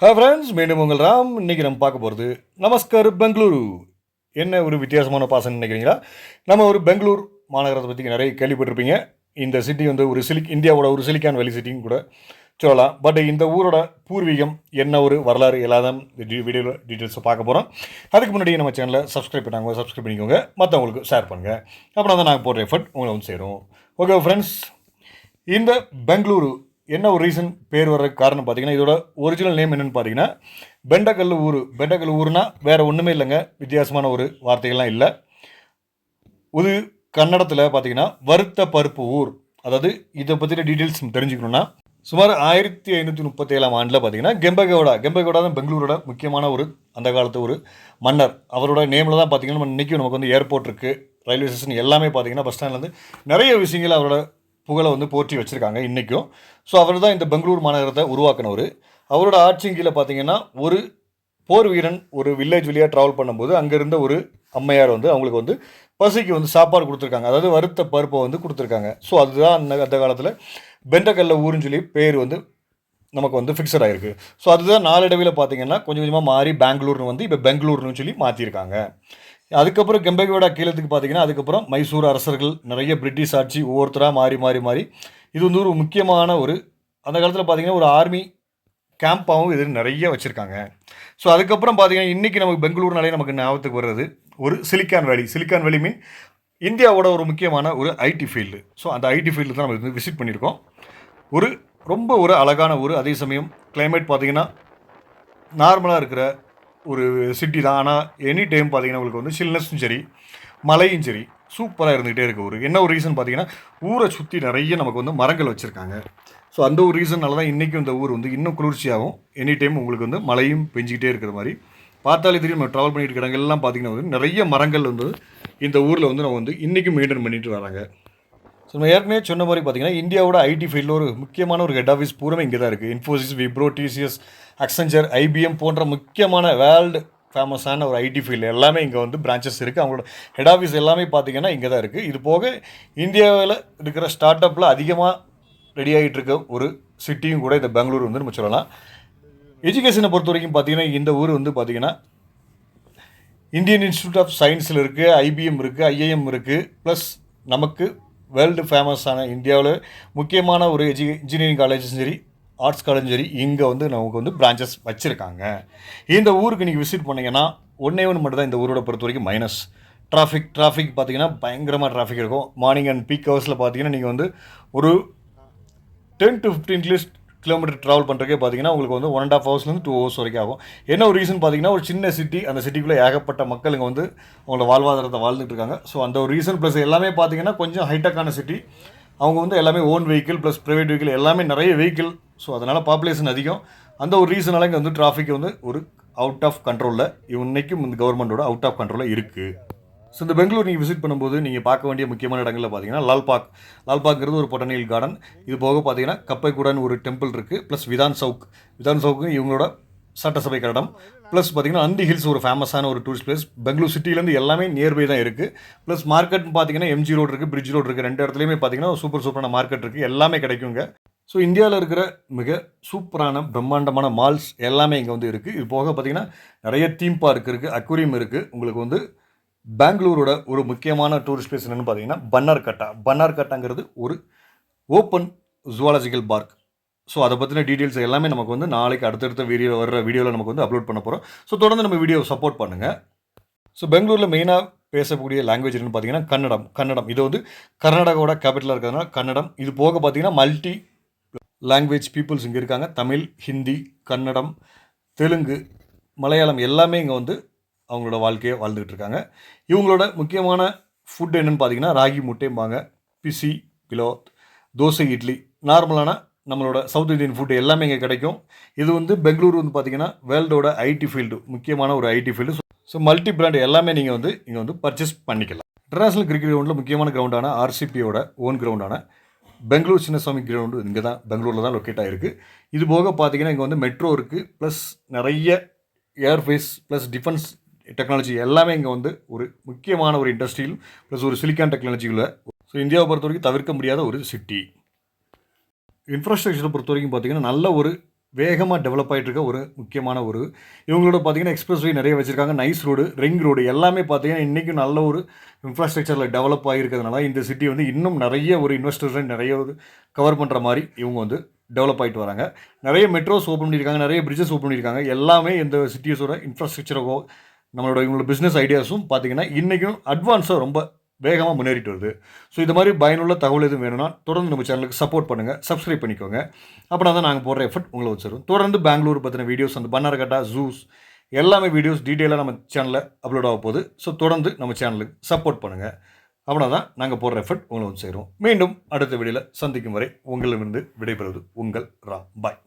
Hi friends, மீண்டும் உங்கள் ராம். இன்றைக்கி நம்ம பார்க்க போகிறது நமஸ்கார் பெங்களூரு. என்ன ஒரு வித்தியாசமான பாசன்னு நினைக்கிறீங்களா? நம்ம ஒரு பெங்களூர் மாநகரத்தை பற்றி நிறைய கேள்விப்பட்டிருப்பீங்க. இந்த சிட்டி வந்து ஒரு இந்தியாவோட ஒரு சிலிக்கான் வேலி சிட்டின்னு கூட சொல்லலாம். பட் இந்த ஊரோட பூர்வீகம் என்ன ஒரு வரலாறு எல்லாதான் வீடியோவில் டீட்டெயில்ஸை பார்க்க போகிறோம். அதுக்கு முன்னாடி நம்ம சேனலை சப்ஸ்கிரைப் பண்ணிக்கோங்க, மற்றவங்களுக்கு ஷேர் பண்ணுங்கள். அப்புறம் தான் நாங்கள் போடுற எஃபர்ட் உங்களை வந்து சேரும். ஓகே ஃப்ரெண்ட்ஸ், இந்த பெங்களூரு என்ன ஒரு ரீசன் பேர் வர்றதுக்கு காரணம் பார்த்தீங்கன்னா, இதோட ஒரிஜினல் நேம் என்னென்னு பார்த்தீங்கன்னா பெண்டக்கல் ஊர். பெண்டக்கல் ஊர்னா வேறு ஒன்றுமே இல்லைங்க, வித்தியாசமான ஒரு வார்த்தைகள்லாம் இல்லை. ஒரு கன்னடத்தில் பார்த்தீங்கன்னா வறுத்த பருப்பு ஊர். அதாவது இதை பற்றின டீட்டெயில்ஸ் தெரிஞ்சுக்கணுன்னா, சுமார் 1537 ஆண்டில் பார்த்தீங்கன்னா கெம்பகோடா தான் பெங்களூரோட முக்கியமான ஒரு அந்த காலத்து ஒரு மன்னர். அவரோட நேமில் தான் பார்த்தீங்கன்னா நம்ம இன்றைக்கும் நமக்கு வந்து ஏர்போர்ட் இருக்குது, ரயில்வே ஸ்டேஷன் எல்லாமே பார்த்தீங்கன்னா பஸ் ஸ்டாண்ட்லேருந்து நிறைய விஷயங்கள் அவரோட புகழை வந்து போற்றி வச்சுருக்காங்க இன்றைக்கும். ஸோ அவர் தான் இந்த பெங்களூர் மாநகரத்தை உருவாக்கினவர். அவரோட ஆட்சியின் கீழே பார்த்தீங்கன்னா ஒரு போர் வீரன் ஒரு வில்லேஜ் வழியாக ட்ராவல் பண்ணும்போது அங்கே இருந்த ஒரு அம்மையார் வந்து அவங்களுக்கு வந்து பசிக்கு வந்து சாப்பாடு கொடுத்துருக்காங்க, அதாவது வறுத்த பருப்பை வந்து கொடுத்துருக்காங்க. ஸோ அதுதான் அந்த காலத்தில் பெண்டக்கல்ல ஊருன்னு சொல்லி பேர் வந்து நமக்கு வந்து ஃபிக்ஸட் ஆகிருக்கு. ஸோ அதுதான் நாளடைவில் பார்த்தீங்கன்னா கொஞ்சம் கொஞ்சமாக மாறி பெங்களூர்னு வந்து இப்போ பெங்களூர்னு சொல்லி மாற்றிருக்காங்க. அதுக்கப்புறம் கெம்பகோடா கீழத்துக்கு பார்த்தீங்கன்னா அதுக்கப்புறம் மைசூர் அரசர்கள், நிறைய பிரிட்டிஷ் ஆட்சி, ஒவ்வொருத்தராக மாறி இது வந்து ஒரு முக்கியமான ஒரு அந்த காலத்தில் பார்த்தீங்கன்னா ஒரு ஆர்மி கேம்ப்பாகவும் இது நிறைய வச்சுருக்காங்க. ஸோ அதுக்கப்புறம் பார்த்தீங்கன்னா இன்றைக்கி நமக்கு பெங்களூர்னாலே நமக்கு ஞாபகத்துக்கு வர்றது ஒரு சிலிக்கான் வேலி மீன் இந்தியாவோட ஒரு முக்கியமான ஒரு ஐடி ஃபீல்டு. ஸோ அந்த ஐடி ஃபீல்டு தான் நம்ம வந்து விசிட் பண்ணியிருக்கோம். ரொம்ப ஒரு அழகான ஊர். அதே சமயம் கிளைமேட் பார்த்தீங்கன்னா நார்மலாக இருக்கிற ஒரு சிட்டி தான். ஆனால் எனி டைம் பார்த்தீங்கன்னா உங்களுக்கு வந்து சில்னஸும் சரி, மழையும் சரி, சூப்பராக இருந்துகிட்டே இருக்க ஊர். என்ன ஒரு ரீசன் பார்த்தீங்கன்னா ஊரை சுற்றி நிறைய நமக்கு வந்து மரங்கள் வச்சுருக்காங்க. ஸோ அந்த ஒரு ரீசனால தான் இன்றைக்கும் இந்த ஊர் வந்து இன்னும் குளிர்ச்சியாகவும் எனி டைம் உங்களுக்கு வந்து மழையும் பெஞ்சிக்கிட்டே இருக்கிற மாதிரி பார்த்தாலே தெரியும். நம்ம ட்ராவல் பண்ணிட்டு இடங்கள்லாம் பார்த்தீங்கன்னா வந்து நிறைய மரங்கள் வந்து இந்த ஊரில் வந்து நம்ம வந்து இன்றைக்கும் மெயின்டைன் பண்ணிட்டு வராங்க. ஸோ நம்ம ஏற்கனவே சொன்ன மாதிரி பார்த்தீங்கன்னா இந்தியாவோட ஐடி ஃபீல்டில் ஒரு முக்கியமான ஒரு ஹெட் ஆஃபீஸ் பூரா இங்கே தான் இருக்குது. Infosys, Wipro, TCS, Accenture, IBM போன்ற முக்கியமான வேர்ல்டு ஃபேமஸான ஒரு ஐடி ஃபீல்டு எல்லாமே இங்கே வந்து பிரான்ச்சஸ் இருக்குது. அவங்களோட ஹெட் ஆஃபீஸ் எல்லாமே பார்த்தீங்கன்னா இங்கே தான் இருக்குது. இது போக இந்தியாவில் இருக்கிற ஸ்டார்ட் அப்பில் அதிகமாக ரெடி ஆகிட்டு இருக்க ஒரு சிட்டியும் கூட இந்த பெங்களூர் வந்து நம்ம சொல்லலாம். எஜுகேஷனை பொறுத்த வரைக்கும் பார்த்தீங்கன்னா இந்த ஊர் வந்து பார்த்தீங்கன்னா இந்தியன் இன்ஸ்டியூட் ஆஃப் சயின்ஸில் இருக்குது, ஐபிஎம் இருக்குது, ஐஏஎம் இருக்குது, ப்ளஸ் நமக்கு வேர்ல்டு ஃபேமஸான இந்தியாவில் முக்கியமான ஒரு இன்ஜினியரிங் காலேஜும் சரி, ஆர்ட்ஸ் காலேஜும் சரி, இங்கே வந்து நமக்கு வந்து பிரான்ச்சஸ் வச்சுருக்காங்க. இந்த ஊருக்கு நீங்கள் விசிட் பண்ணிங்கன்னா ஒன்றே மட்டும் தான் இந்த ஊரோட பொறுத்த வரைக்கும் மைனஸ் டிராஃபிக் பார்த்தீங்கன்னா பயங்கரமாக டிராஃபிக் இருக்கும். மார்னிங் அண்ட் பீக் ஹவர்ஸில் பார்த்தீங்கன்னா நீங்கள் வந்து ஒரு 10 to 15 கிலோமீட்டர் ட்ராவல் பண்ணுறக்கே பார்த்தீங்கன்னா உங்களுக்கு வந்து 1.5 ஹவர்ஸ்லேருந்து 2 ஹவர்ஸ் வரைக்கும் ஆகும். என்ன ஒரு ரீசன் பார்த்தீங்கன்னா ஒரு சின்ன சிட்டி, அந்த சிட்டிக்குள்ளே ஏகப்பட்ட மக்கள் இங்கே வந்து அவங்களோட வாழ்வாதாரத்தை வாழ்ந்துட்டு இருக்காங்க. ஸோ அந்த ஒரு ரீசன் ப்ளஸ் எல்லாமே பார்த்தீங்கன்னா கொஞ்சம் ஹைடெக்கான சிட்டி. அவங்க வந்து எல்லாமே own vehicle plus private vehicle எல்லாமே நிறைய வெஹிக்கிள். ஸோ அதனால் பாப்புலேஷன் அதிகம். அந்த ஒரு ரீசனால் இங்கே வந்து டிராஃபிக் வந்து ஒரு அவுட் ஆஃப் கண்ட்ரோலில் இன்றைக்கும் இந்த கவர்மெண்ட்டோட அவுட் ஆஃப் கண்ட்ரோலில் இருக்குது. ஸோ இந்த பெங்களூர் நீங்கள் விசிட் பண்ணும்போது நீங்கள் பார்க்க வேண்டிய முக்கியமான இடங்களில் பார்த்தீங்கன்னா லால்பாக்ங்கிறது ஒரு பொட்டானிக்கல் கார்டன். இது போக பார்த்தீங்கன்னா கப்பைக்குடான்னு ஒரு டெம்பிள் இருக்குது. ப்ளஸ் விதான் சவுக்கு இவங்களோட சட்டசபை கட்டடம். ப்ளஸ் பார்த்தீங்கன்னா அந்தி ஹில்ஸ் ஒரு ஃபேமஸான ஒரு டூரிஸ்ட் பிளேஸ். பெங்களூர் சிட்டிலேருந்து எல்லாமே நியர்பை தான் இருக்குது. ப்ளஸ் மார்க்கெட்னு பார்த்தீங்கன்னா எம்ஜி ரோடு இருக்குது, பிரிட்ஜ் ரோடு இருக்குது. ரெண்டு இடத்துலையுமே பார்த்தீங்கன்னா சூப்பரான மார்க்கெட் இருக்குது, எல்லாமே கிடைக்குங்க. ஸோ இந்தியாவில் இருக்கிற மிக சூப்பரான பிரம்மாண்டமான மால்ஸ் எல்லாமே இங்கே வந்து இருக்குது. இது போக பார்த்தீங்கன்னா நிறைய தீம் பார்க் இருக்குது, அக்வேரியம் இருக்குது. உங்களுக்கு வந்து பெங்களூரோட ஒரு முக்கியமான டூரிஸ்ட் பிளேஸ் என்னென்னு பார்த்தீங்கன்னா பன்னார்கட்டாங்கிறது ஒரு ஓப்பன் ஜுவாலஜிக்கல் பார்க். ஸோ அதை பற்றின டீட்டெயில்ஸ் எல்லாமே நமக்கு வந்து நாளைக்கு அடுத்தடுத்த வீடியோவில் நமக்கு வந்து அப்லோட் பண்ண போகிறோம். ஸோ தொடர்ந்து நம்ம வீடியோ சப்போர்ட் பண்ணுங்கள். ஸோ பெங்களூரில் மெயினாக பேசக்கூடிய லாங்குவேஜ் என்னென்னு பார்த்தீங்கன்னா கன்னடம். இது வந்து கர்நாடகாவோட கேபிட்டலாக இருக்கிறதுனால கன்னடம். இது போக பார்த்தீங்கன்னா மல்டி லாங்குவேஜ் பீப்புள்ஸ் இங்கே இருக்காங்க. தமிழ், ஹிந்தி, கன்னடம், தெலுங்கு, மலையாளம் எல்லாமே இங்கே வந்து அவங்களோட வாழ்க்கையை வாழ்ந்துகிட்டு இருக்காங்க. இவங்களோட முக்கியமான ஃபுட் என்னென்னு பார்த்தீங்கன்னா ராகி முட்டைம்பாங்க, பிசி, பிலோத், தோசை, இட்லி, நார்மலான நம்மளோட சவுத் இந்தியன் ஃபுட்டு எல்லாமே இங்கே கிடைக்கும். இது வந்து பெங்களூர் வந்து பார்த்தீங்கன்னா வேர்ல்டோட ஐடி ஃபீல்டு, முக்கியமான ஒரு IT field. So multi brand எல்லாமே நீங்கள் வந்து இங்கே வந்து பர்ச்சேஸ் பண்ணிக்கலாம். இன்டர்நேஷனல் கிரிக்கெட் கிரவுண்டில் முக்கியமான கிரவுண்டான ஆர்சிபியோட ஓன் கிரவுண்டான பெங்களூர் சின்னசாமி கிரவுண்டு இங்கே தான் பெங்களூரில் தான் லொக்கேட் ஆகிருக்கு. இது போக பார்த்தீங்கன்னா இங்கே வந்து மெட்ரோ இருக்குது, ப்ளஸ் நிறைய ஏர்ஃபேஸ் ப்ளஸ் டிஃபென்ஸ் டெக்னாலஜி எல்லாமே இங்கே வந்து ஒரு முக்கியமான ஒரு இண்டஸ்ட்ரியில் ப்ளஸ் ஒரு சிலிக்கான் டெக்னாலஜியில். ஸோ இந்தியாவை பொறுத்த வரைக்கும் தவிர்க்க முடியாத ஒரு சிட்டி. இன்ஃப்ராஸ்ட்ரக்சரை பொறுத்த வரைக்கும் பார்த்தீங்கன்னா நல்ல ஒரு வேகமாக டெவலப் ஆகிட்டு இருக்க ஒரு முக்கியமான ஒரு இவங்களோட பார்த்தீங்கன்னா எக்ஸ்பிரஸ் வே நிறைய வச்சுருக்காங்க, நைஸ் ரோடு, ரிங் ரோடு எல்லாமே பார்த்தீங்கன்னா இன்றைக்கும் நல்ல ஒரு இன்ஃப்ராஸ்ட்ரக்சரில் டெவலப் ஆகிருக்கிறதுனால இந்த சிட்டி வந்து இன்னும் நிறைய ஒரு இன்வெஸ்டர்ஸை நிறைய ஒரு கவர் பண்ணுற மாதிரி இவங்க வந்து டெவலப் ஆகிட்டு வராங்க. நிறைய மெட்ரோஸ் ஓப்பன் பண்ணியிருக்காங்க, நிறைய பிரிட்ஜஸ் ஓப்பன் பண்ணியிருக்காங்க. எல்லாமே இந்த சிட்டிஸோட இன்ஃப்ராஸ்ட்ரக்சரோ இவங்களோட பிஸ்னஸ் ஐடியாஸும் பார்த்தீங்கன்னா இன்றைக்கும் அட்வான்ஸாக ரொம்ப வேகமாக முன்னேறிட்டு வருது. ஸோ இது மாதிரி பயனுள்ள தகவல் எதுவும் வேணும்னா தொடர்ந்து நம்ம சேனலுக்கு சப்போர்ட் பண்ணுங்கள், சப்ஸ்கிரைப் பண்ணிக்கோங்க. அப்படின்னா தான் நாங்கள் போடுற எஃபர்ட் உங்களை வச்சிடும். தொடர்ந்து பெங்களூர் பற்றின வீடியோஸ், அந்த பன்னார்கட்டா ஜூஸ் எல்லாமே வீடியோஸ் டீட்டெயிலாக நம்ம சேனலில் அப்லோட் ஆக போகுது. ஸோ தொடர்ந்து நம்ம சேனலுக்கு சப்போர்ட் பண்ணுங்கள். அப்படின்னா தான் நாங்கள் போடுற எஃபர்ட் உங்களை வந்து சேரும். மீண்டும் அடுத்த வீடியோவில் சந்திக்கும் வரை உங்களிடமிருந்து விடைபெறுவது உங்கள் ராம். பாய்.